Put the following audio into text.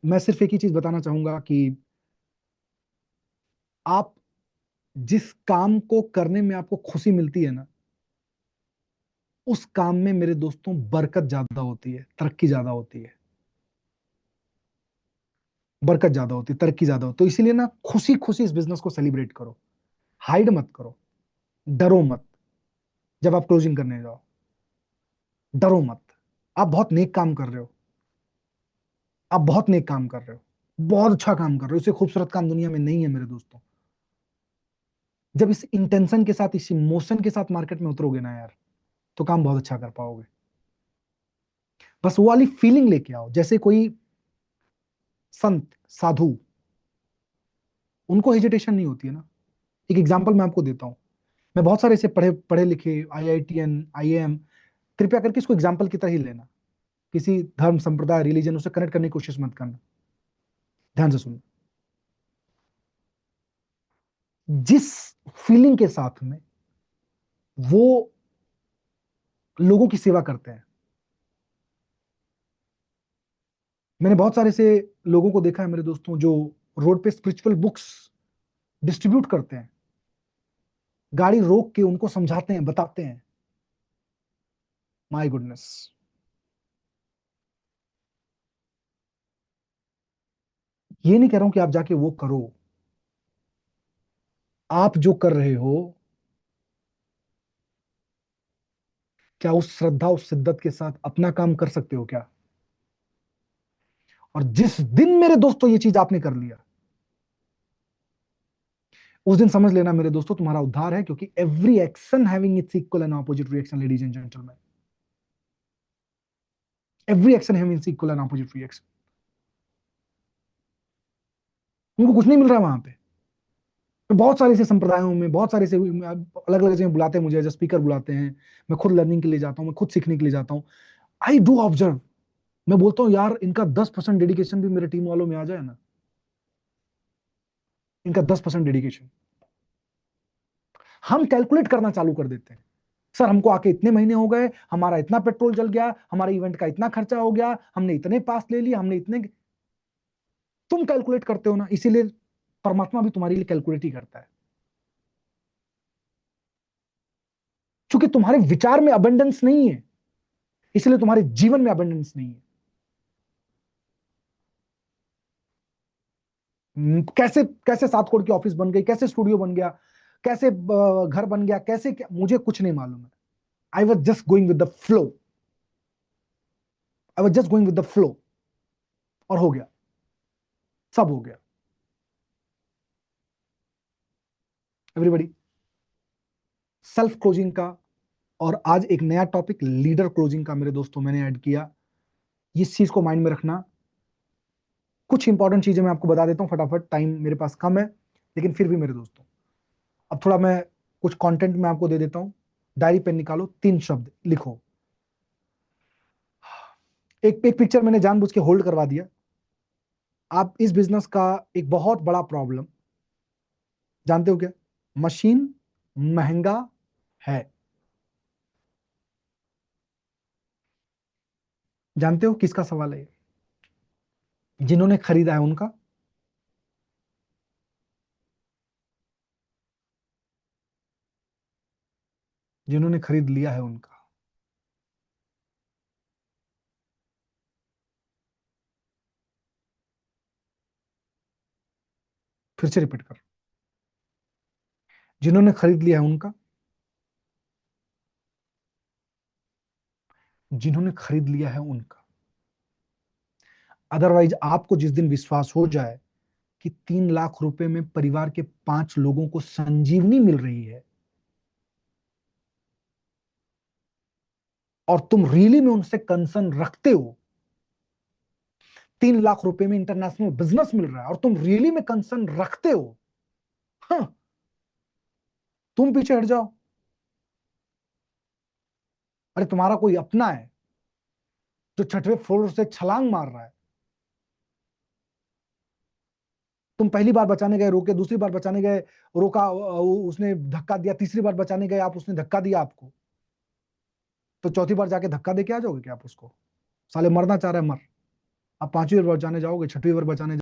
मैं सिर्फ एक ही चीज बताना चाहूंगा कि आप जिस काम को करने में आपको खुशी मिलती है ना, उस काम में मेरे दोस्तों बरकत ज्यादा होती है, तरक्की ज्यादा होती है। बरकत ज्यादा होती है, तरक्की ज्यादा होती है। तो इसीलिए ना खुशी खुशी इस बिजनेस को सेलिब्रेट करो, हाइड मत करो, डरो मत। जब आप क्लोजिंग करने जाओ, डरो मत। आप बहुत नेक काम कर रहे हो, आप बहुत नेक काम कर रहे हो, बहुत अच्छा काम कर रहे हो। इससे खूबसूरत काम दुनिया में नहीं है मेरे दोस्तों। जब इस इंटेंशन के साथ, इस इमोशन के साथ मार्केट में उतरोगे ना यार, तो काम बहुत अच्छा कर पाओगे। बस वो वाली फीलिंग लेके आओ, जैसे कोई संत साधु, उनको हेजिटेशन नहीं होती है ना। एक एग्जांपल मैं आपको देता हूँ। मैं बहुत सारे ऐसे पढ़े पढ़े लिखे आईआईटीएन, आईएएम, कृपया करके इसको एग्जाम्पल की तरह ही लेना। किसी धर्म, संप्रदाय, रिलीजन उसे कनेक्ट करने की कोशिश मत करना। ध्यान से सुनो। जिस फीलिंग के साथ में वो लोगों की सेवा करते हैं, मैंने बहुत सारे से लोगों को देखा है मेरे दोस्तों, जो रोड पे स्पिरिचुअल बुक्स डिस्ट्रीब्यूट करते हैं, गाड़ी रोक के उनको समझाते हैं, बताते हैं। My goodness. ये नहीं कह रहा हूं कि आप जाके वो करो। आप जो कर रहे हो, क्या उस श्रद्धा, उस शिद्दत के साथ अपना काम कर सकते हो क्या? और जिस दिन मेरे दोस्तों ये चीज आपने कर लिया, उस दिन समझ लेना मेरे दोस्तों, तुम्हारा उद्धार है। क्योंकि every action having its equal and opposite reaction, ladies and gentleman. Every action having its equal and opposite reaction. उनको कुछ नहीं मिल रहा है वहां पे। तो बहुत सारे ऐसे संप्रदायों में, बहुत सारे ऐसे अलग अलग जगह बुलाते हैं मुझे, एज स्पीकर बुलाते हैं। मैं खुद लर्निंग के लिए जाता हूँ, मैं खुद सीखने के लिए जाता हूँ। I do observe. मैं बोलता हूँ यार, इनका 10% डेडिकेशन भी मेरे टीम वालों में आ जाए ना, इनका 10% डेडिकेशन, हम कैलकुलेट करना चालू कर देते हैं। सर हमको आके इतने महीने हो गए, हमारा इतना पेट्रोल जल गया, हमारे इवेंट का इतना खर्चा हो गया, हमने इतने पास ले लिए, हमने इतने। तुम कैलकुलेट करते हो ना, इसीलिए परमात्मा भी तुम्हारे लिए कैलकुलेट ही करता है। क्योंकि तुम्हारे विचार में अबंडेंस नहीं है, इसलिए तुम्हारे जीवन में अबंडेंस नहीं है। कैसे कैसे 7 करोड़ की ऑफिस बन गई, कैसे स्टूडियो बन गया, कैसे घर बन गया, कैसे क्या, मुझे कुछ नहीं मालूम है। I was just going with the flow. I was just going with the flow, और हो गया, सब हो गया। एवरीबडी। सेल्फ क्लोजिंग का, और आज एक नया टॉपिक लीडर क्लोजिंग का मेरे दोस्तों मैंने ऐड किया। इस चीज को माइंड में रखना। कुछ इंपॉर्टेंट चीजें मैं आपको बता देता हूँ फटाफट, टाइम मेरे पास कम है, लेकिन फिर भी मेरे दोस्तों, अब थोड़ा मैं कुछ कंटेंट में आपको दे देता हूँ। डायरी पेन निकालो, 3 शब्द लिखो। एक एक पिक्चर मैंने जानबूझ के होल्ड करवा दिया। आप इस बिजनेस का एक बहुत बड़ा प्रॉब्लम जानते हो क्या? मशीन महंगा है। जानते हो किसका सवाल है ये? जिन्होंने खरीदा है उनका। जिन्होंने खरीद लिया है उनका। फिर से रिपीट कर। जिन्होंने खरीद लिया है उनका। जिन्होंने खरीद लिया है उनका। अदरवाइज आपको जिस दिन विश्वास हो जाए कि 3 लाख रुपए में परिवार के 5 लोगों को संजीवनी मिल रही है, और तुम रियली में उनसे कंसर्न रखते हो, 3 लाख रुपए में इंटरनेशनल बिजनेस मिल रहा है और तुम रियली में कंसर्न रखते हो, हाँ, तुम पीछे हट जाओ। अरे तुम्हारा कोई अपना है जो 6वें फ्लोर से छलांग मार रहा है, तुम पहली बार बचाने गए रोके, दूसरी बार बचाने गए रोका, उसने धक्का दिया, तीसरी बार बचाने गए आप, उसने धक्का दिया आपको, तो चौथी बार जाके धक्का दे के आ जाओगे क्या आप उसको? साले मरना चाह रहा है, मर। आप 5वीं बार बचाने जाओगे, 6वीं बार बचाने